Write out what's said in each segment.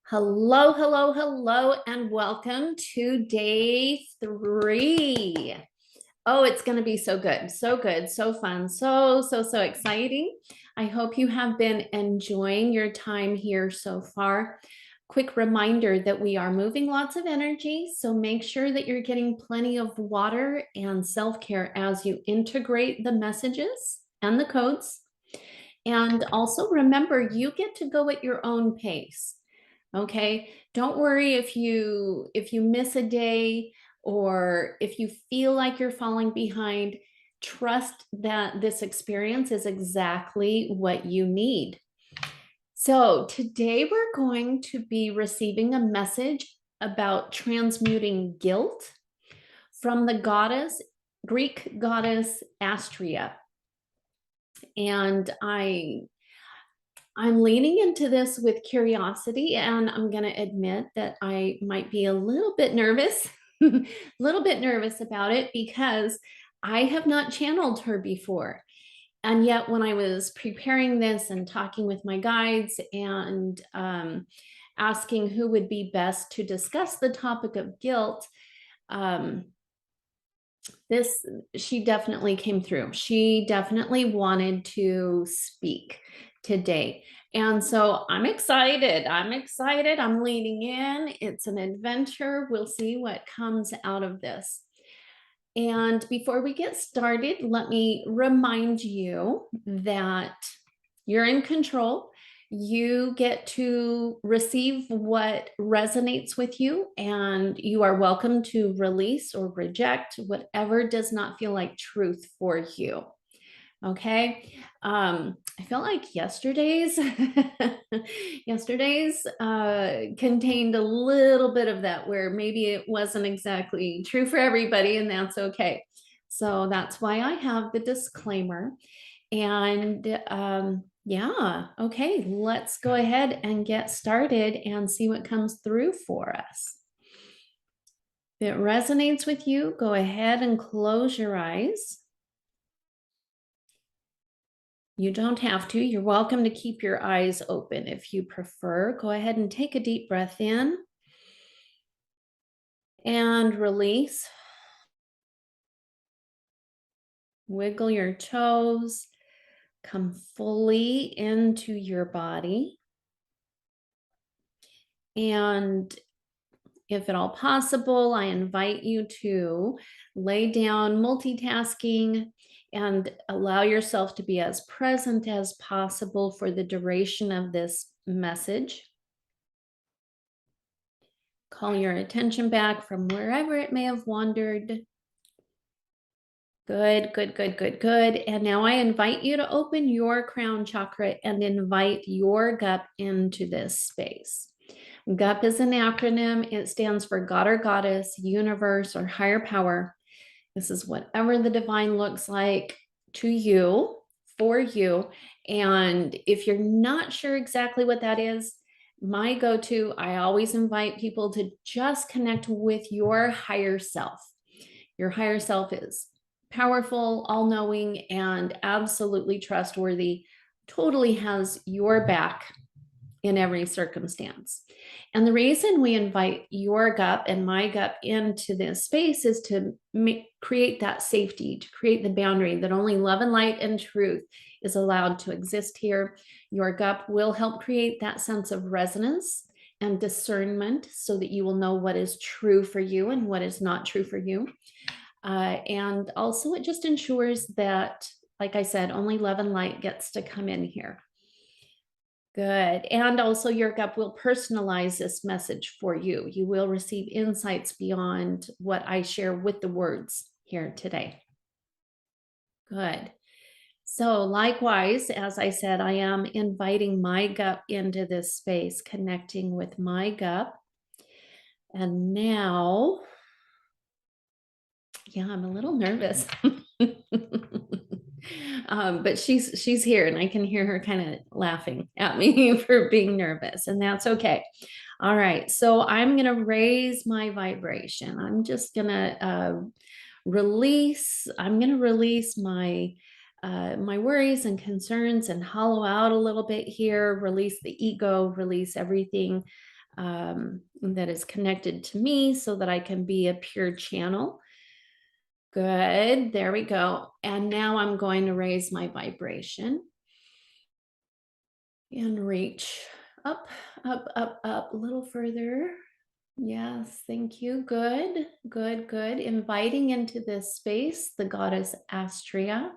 Hello, hello, hello, and welcome to day 3. Oh, it's going to be so good, so fun, so exciting. I hope you have been enjoying your time here so far. Quick reminder that we are moving lots of energy, so make sure that you're getting plenty of water and self-care as you integrate the messages and the codes. And also remember, you get to go at your own pace. Okay, don't worry if you miss a day or if you feel like you're falling behind. Trust that this experience is exactly what you need. So today we're going to be receiving a message about transmuting guilt from the Greek goddess Astraea. And I'm leaning into this with curiosity, and I'm going to admit that I might be a little bit nervous, a little bit nervous about it because I have not channeled her before. And yet, when I was preparing this and talking with my guides and asking who would be best to discuss the topic of guilt, she definitely came through. She definitely wanted to speak today. And so I'm excited. I'm leaning in. It's an adventure. We'll see what comes out of this. And before we get started, let me remind you that you're in control. You get to receive what resonates with you, and you are welcome to release or reject whatever does not feel like truth for you. Okay. I feel like yesterday's contained a little bit of that, where maybe it wasn't exactly true for everybody, and that's okay. So that's why I have the disclaimer. And yeah, okay, let's go ahead and get started and see what comes through for us. If it resonates with you, go ahead and close your eyes. You don't have to. You're welcome to keep your eyes open if you prefer. Go ahead and take a deep breath in and release. Wiggle your toes. Come fully into your body. And if at all possible, I invite you to lay down multitasking and allow yourself to be as present as possible for the duration of this message. Call your attention back from wherever it may have wandered. Good, good, good, good, good. And now I invite you to open your crown chakra and invite your GUP into this space. GUP is an acronym. It stands for God or Goddess, Universe, or Higher Power. This is whatever the divine looks like to you, for you. And if you're not sure exactly what that is, my go-to, I always invite people to just connect with your higher self. Your higher self is powerful, all-knowing, and absolutely trustworthy, totally has your back in every circumstance. And the reason we invite your GUP and my GUP into this space is to create that safety, to create the boundary that only love and light and truth is allowed to exist here. Your GUP will help create that sense of resonance and discernment so that you will know what is true for you and what is not true for you. And also it just ensures that, like I said, only love and light gets to come in here. Good. And also your GUP will personalize this message for you. You will receive insights beyond what I share with the words here today. Good. So likewise, as I said, I am inviting my GUP into this space, connecting with my GUP. And now, yeah, I'm a little nervous. But she's here, and I can hear her kind of laughing at me for being nervous, and that's okay. All right, so I'm gonna raise my vibration. I'm just gonna release. I'm gonna release my my worries and concerns and hollow out a little bit here. Release the ego. Release everything that is connected to me so that I can be a pure channel. Good. There we go. And now I'm going to raise my vibration and reach up, up, up, up a little further. Yes, thank you. Good, good, good. Inviting into this space the goddess Astraea,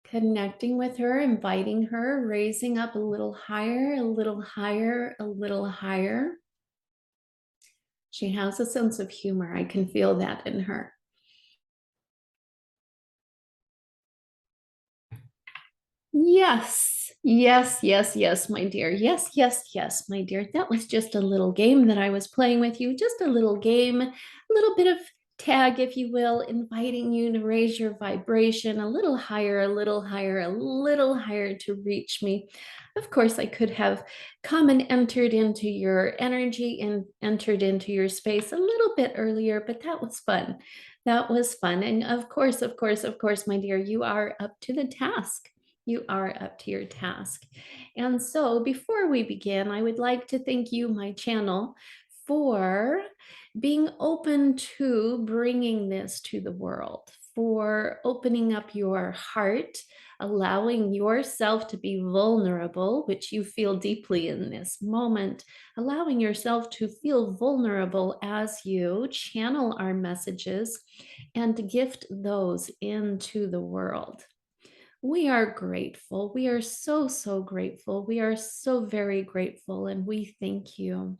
connecting with her, inviting her, raising up a little higher, a little higher, a little higher. She has a sense of humor. I can feel that in her. Yes, yes, yes, yes, my dear. Yes, yes, yes, my dear. That was just a little game that I was playing with you. Just a little game, a little bit of tag, if you will, inviting you to raise your vibration a little higher, a little higher, a little higher to reach me. Of course, I could have come and entered into your energy and entered into your space a little bit earlier, but that was fun. That was fun. And of course, of course, of course, my dear, you are up to the task. You are up to your task. And so before we begin, I would like to thank you, my channel, for being open to bringing this to the world, for opening up your heart, allowing yourself to be vulnerable, which you feel deeply in this moment, allowing yourself to feel vulnerable as you channel our messages and gift those into the world. We are grateful. We are so, so grateful. We are so very grateful, and we thank you.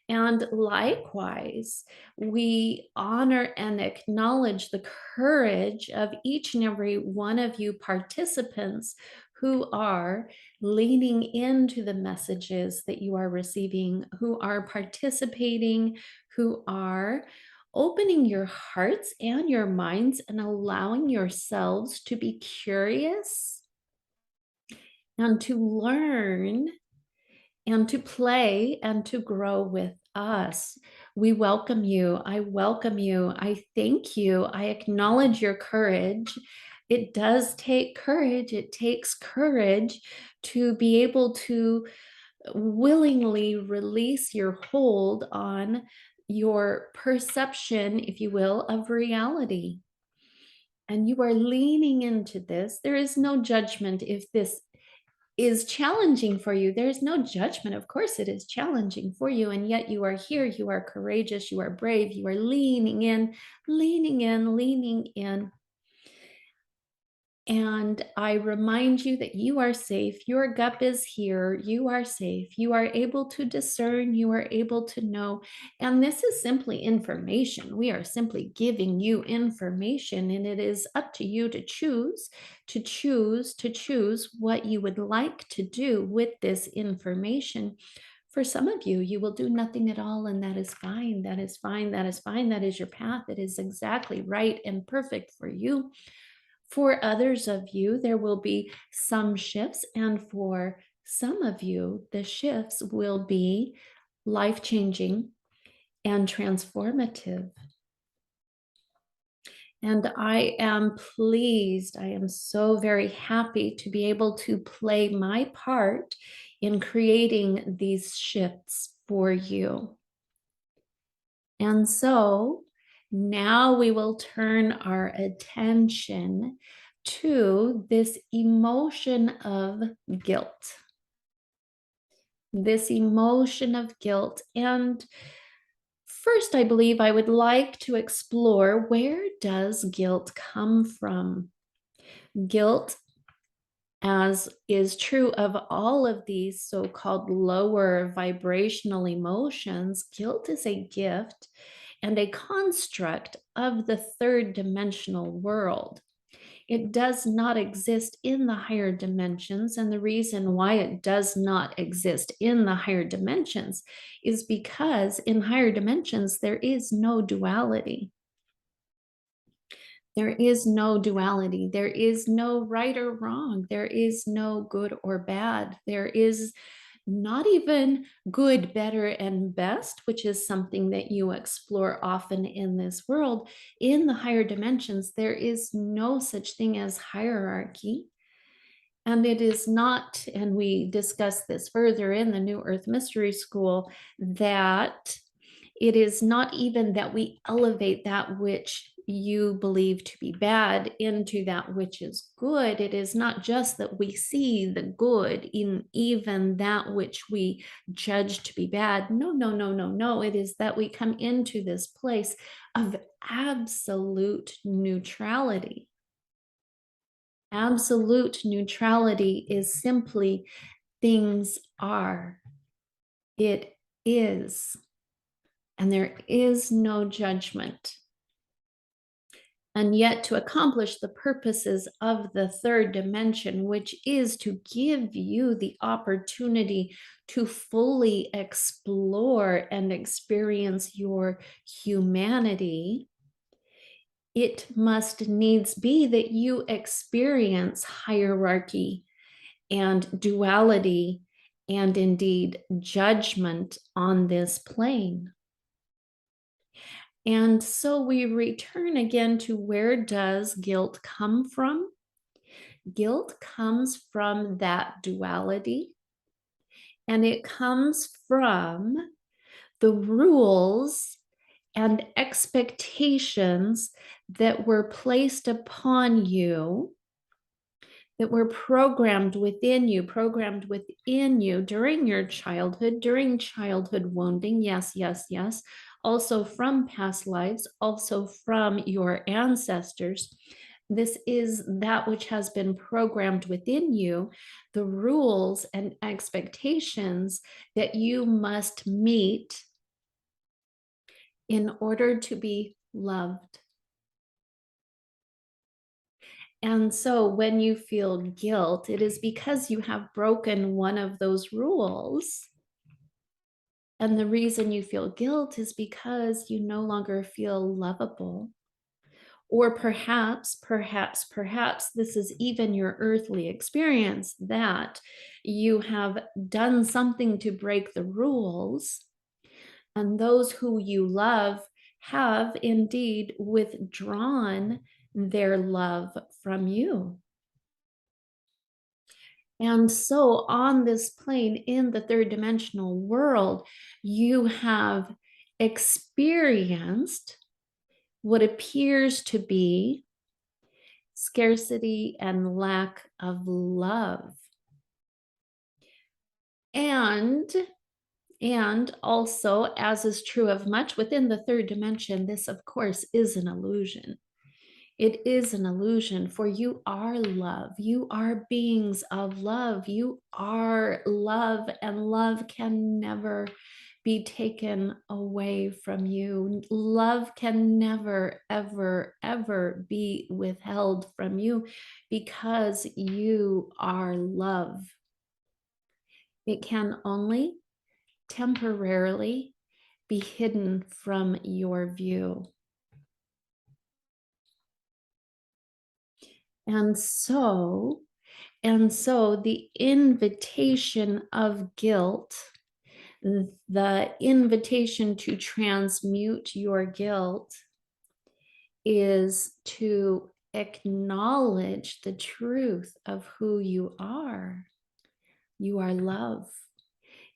And likewise, we honor and acknowledge the courage of each and every one of you participants who are leaning into the messages that you are receiving, who are participating, who are opening your hearts and your minds and allowing yourselves to be curious and to learn and to play and to grow with us. We welcome you. I welcome you. I thank you. I acknowledge your courage. It does take courage. It takes courage to be able to willingly release your hold on your perception, if you will, of reality. And you are leaning into this. There is no judgment if this is challenging for you. There's no judgment. Of course, it is challenging for you. And yet you are here. You are courageous. You are brave. You are leaning in, leaning in, leaning in. And I remind you that you are safe. Your gut is here. You are safe. You are able to discern. You are able to know. And this is simply information. We are simply giving you information, and it is up to you to choose, to choose, to choose what you would like to do with this information. For some of you, you will do nothing at all, and that is fine. That is fine. That is fine. That is your path. It is exactly right and perfect for you. For others of you, there will be some shifts, and for some of you, the shifts will be life changing and transformative. And I am pleased, I am so very happy to be able to play my part in creating these shifts for you. And so now we will turn our attention to this emotion of guilt. This emotion of guilt. And first, I believe I would like to explore, where does guilt come from? Guilt, as is true of all of these so-called lower vibrational emotions, guilt is a gift and a construct of the third dimensional world. It does not exist in the higher dimensions. And the reason why it does not exist in the higher dimensions is because in higher dimensions, there is no duality. There is no duality. There is no right or wrong. There is no good or bad. There is not even good, better, and best, which is something that you explore often in this world. In the higher dimensions, there is no such thing as hierarchy. And it is not, and we discuss this further in the New Earth Mystery School, that it is not even that we elevate that which you believe to be bad into that which is good. It is not just that we see the good in even that which we judge to be bad. No, no, no, no, no. It is that we come into this place of absolute neutrality. Absolute neutrality is simply things are. It is. And there is no judgment. And yet, to accomplish the purposes of the third dimension, which is to give you the opportunity to fully explore and experience your humanity, it must needs be that you experience hierarchy and duality and indeed judgment on this plane. And so we return again to, where does guilt come from? Guilt comes from that duality, and it comes from the rules and expectations that were placed upon you, that were programmed within you during your childhood, during childhood wounding. Yes, yes, yes. Also from past lives, also from your ancestors. This is that which has been programmed within you, the rules and expectations that you must meet in order to be loved. And so when you feel guilt, it is because you have broken one of those rules. And the reason you feel guilt is because you no longer feel lovable. Or perhaps this is even your earthly experience, that you have done something to break the rules, and those who you love have indeed withdrawn their love from you. And so, on this plane in the third dimensional world, you have experienced what appears to be scarcity and lack of love. And also, as is true of much within the third dimension, this, of course, is an illusion. It is an illusion, for you are love. You are beings of love. You are love, and love can never be taken away from you. Love can never, ever, ever be withheld from you, because you are love. It can only temporarily be hidden from your view. And so the invitation of guilt, the invitation to transmute your guilt, is to acknowledge the truth of who you are. You are love.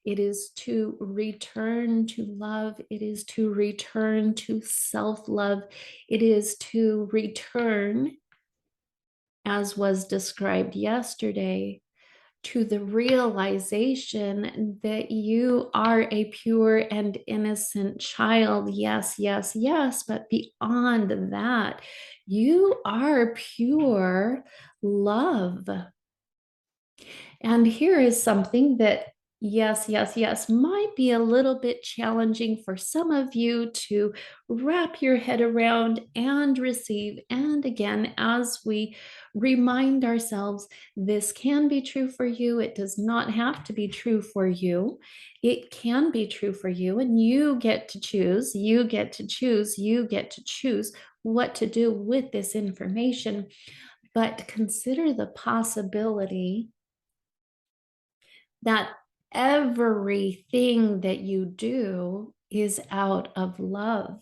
It is to return to love. It is to return to self-love. It is to return, as was described yesterday, to the realization that you are a pure and innocent child. Yes, yes, yes. But beyond that, you are pure love. And here is something that, yes, yes, yes, might be a little bit challenging for some of you to wrap your head around and receive. And again, as we remind ourselves, this can be true for you. It does not have to be true for you. It can be true for you, and you get to choose. You get to choose. You get to choose what to do with this information. But consider the possibility that everything that you do is out of love.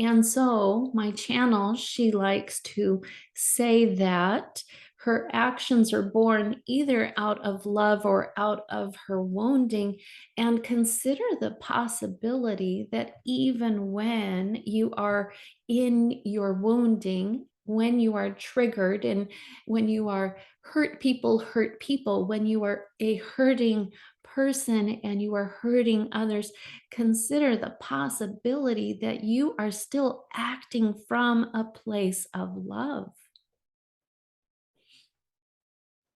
And so my channel, she likes to say that her actions are born either out of love or out of her wounding. And consider the possibility that even when you are in your wounding, when you are triggered and when you are hurt people, when you are a hurting person and you are hurting others, consider the possibility that you are still acting from a place of love.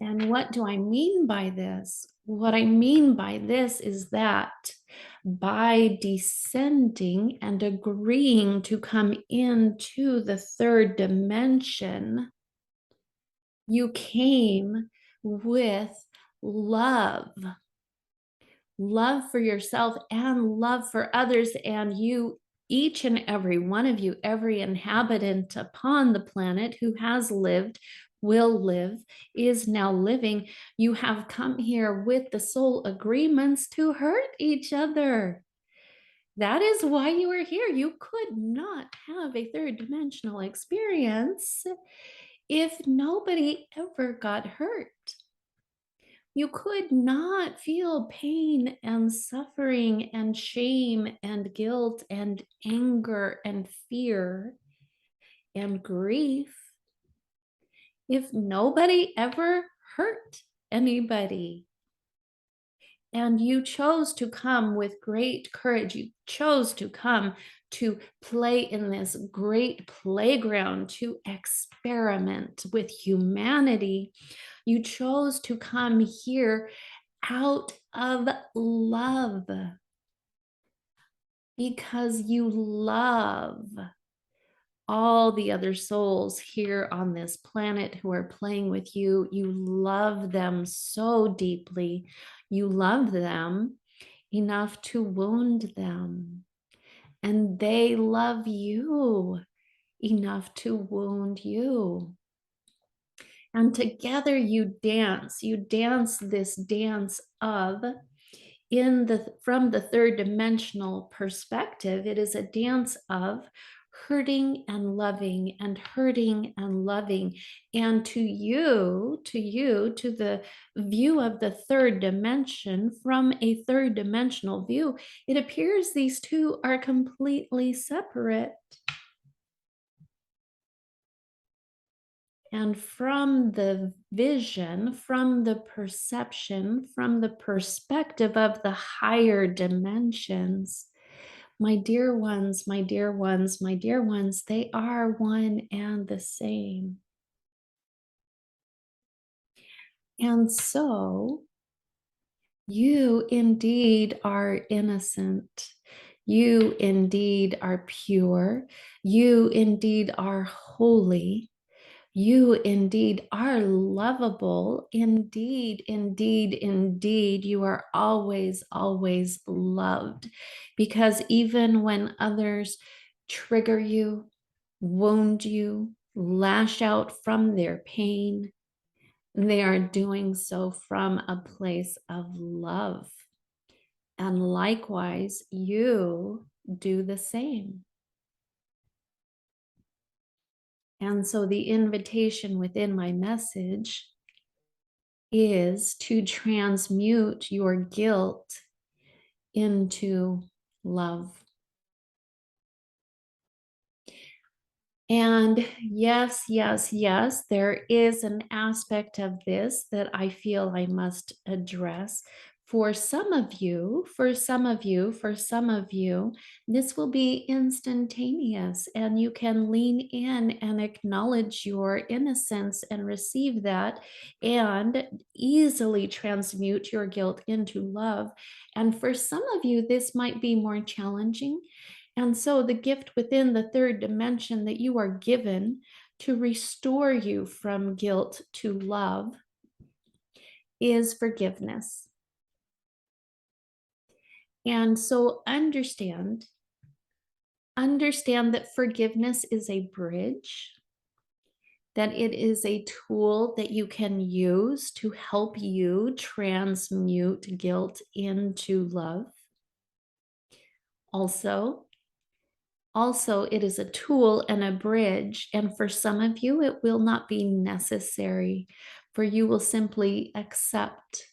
And what do I mean by this? What I mean by this is that by descending and agreeing to come into the third dimension, you came with love. Love for yourself and love for others. And you, each and every one of you, every inhabitant upon the planet who has lived, will live, is now living, you have come here with the soul agreements to hurt each other. That is why you are here. You could not have a third dimensional experience if nobody ever got hurt. You could not feel pain and suffering and shame and guilt and anger and fear and grief if nobody ever hurt anybody. And you chose to come with great courage. You chose to come to play in this great playground, to experiment with humanity. You chose to come here out of love because you love all the other souls here on this planet who are playing with you. You love them so deeply. You love them enough to wound them. And they love you enough to wound you. And together you dance this dance of from the third dimensional perspective. It is a dance of hurting and loving and hurting and loving. And to the view of the third dimension, from a third dimensional view, it appears these two are completely separate. And from the vision, from the perception, from the perspective of the higher dimensions, my dear ones, my dear ones, my dear ones, they are one and the same. And so you indeed are innocent. You indeed are pure. You indeed are holy. You indeed are lovable. Indeed, indeed, indeed, you are always, always loved. Because even when others trigger you, wound you, lash out from their pain, they are doing so from a place of love. And likewise, you do the same. And so the invitation within my message is to transmute your guilt into love. And yes, yes, yes, there is an aspect of this that I feel I must address. For some of you, for some of you, for some of you, this will be instantaneous, and you can lean in and acknowledge your innocence and receive that and easily transmute your guilt into love. And for some of you, this might be more challenging. And so the gift within the third dimension that you are given to restore you from guilt to love is forgiveness. And so understand that forgiveness is a bridge, that it is a tool that you can use to help you transmute guilt into love. Also, Also, it is a tool and a bridge. And for some of you, it will not be necessary, for you will simply accept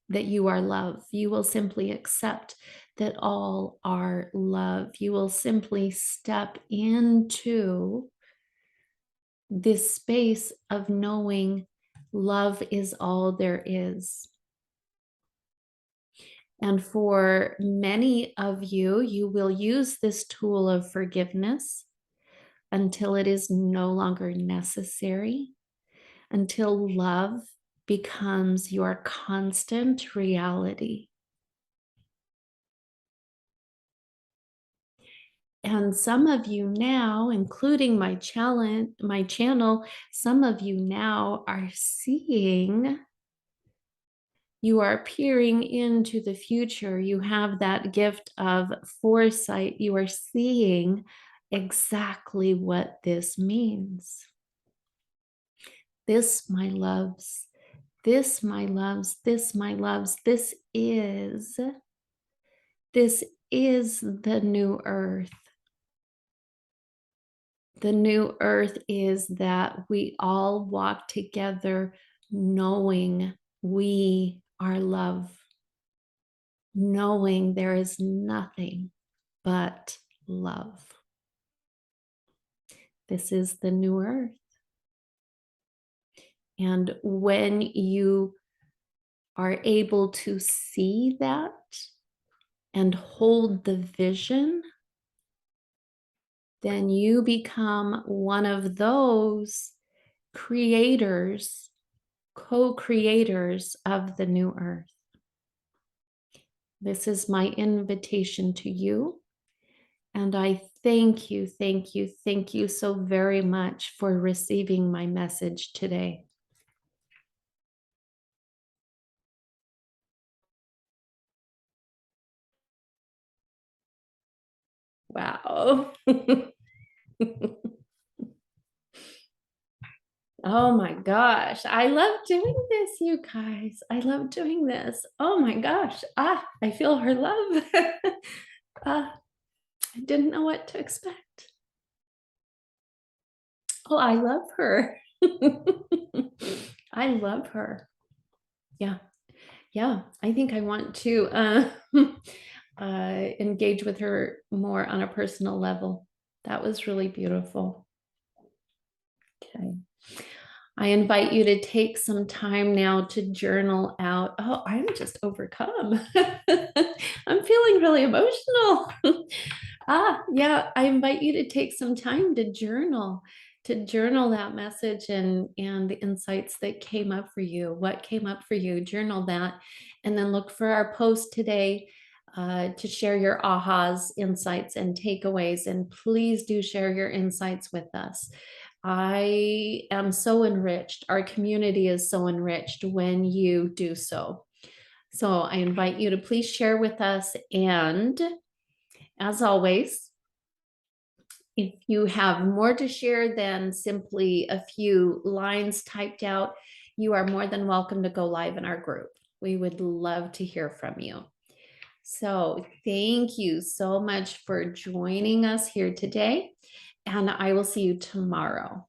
that you are love. You will simply accept that all are love. You will simply step into this space of knowing love is all there is. And for many of you, you will use this tool of forgiveness until it is no longer necessary, until love becomes your constant reality. And some of you now, including my channel, some of you now are seeing, you are peering into the future. You have that gift of foresight. You are seeing exactly what this means. This, my loves, this, my loves, this, my loves, this is the new earth. The new earth is that we all walk together knowing we are love, knowing there is nothing but love. This is the new earth. And when you are able to see that and hold the vision, then you become one of those creators, co-creators of the new earth. This is my invitation to you. And I thank you, thank you, thank you so very much for receiving my message today. Wow. Oh my gosh. I love doing this, you guys. I love doing this. Oh my gosh. I feel her love. I didn't know what to expect. Oh, I love her. I love her. Yeah. Yeah. I think I want to engage with her more on a personal level. That was really beautiful. Okay. I invite you to take some time now to journal out. Oh, I'm just overcome. I'm feeling really emotional. Yeah, I invite you to take some time to journal that message and the insights that came up for you. What came up for you? Journal that, and then look for our post today to share your ahas, insights, and takeaways. And please do share your insights with us. I am so enriched. Our community is so enriched when you do so. So I invite you to please share with us. And as always, if you have more to share than simply a few lines typed out, you are more than welcome to go live in our group. We would love to hear from you. So thank you so much for joining us here today, and I will see you tomorrow.